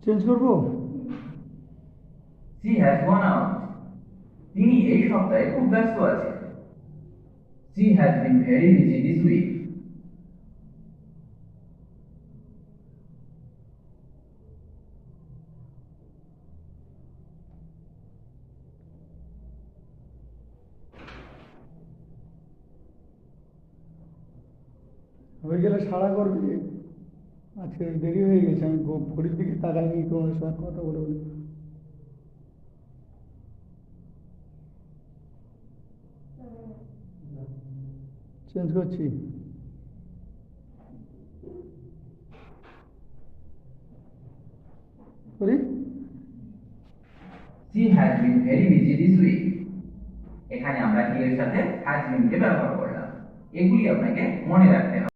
Change করবো। She has gone out. তিনি এই সপ্তাহে খুব ব্যস্ত আছেন। She has been very busy this week. হয়ে গেলে সাড়া করবি। আজকে দেরি হয়ে গেছে, আমি ঘড়ির দিকে তাকাইনি, তোমার সাথে কথা বলে বলে। চেঞ্জ করছি। করি। She has been very busy this week. এখানে আমরা কি এর সাথে has been কে ব্যবহার করলাম। এগুলি আপনাকে মনে রাখতে হবে।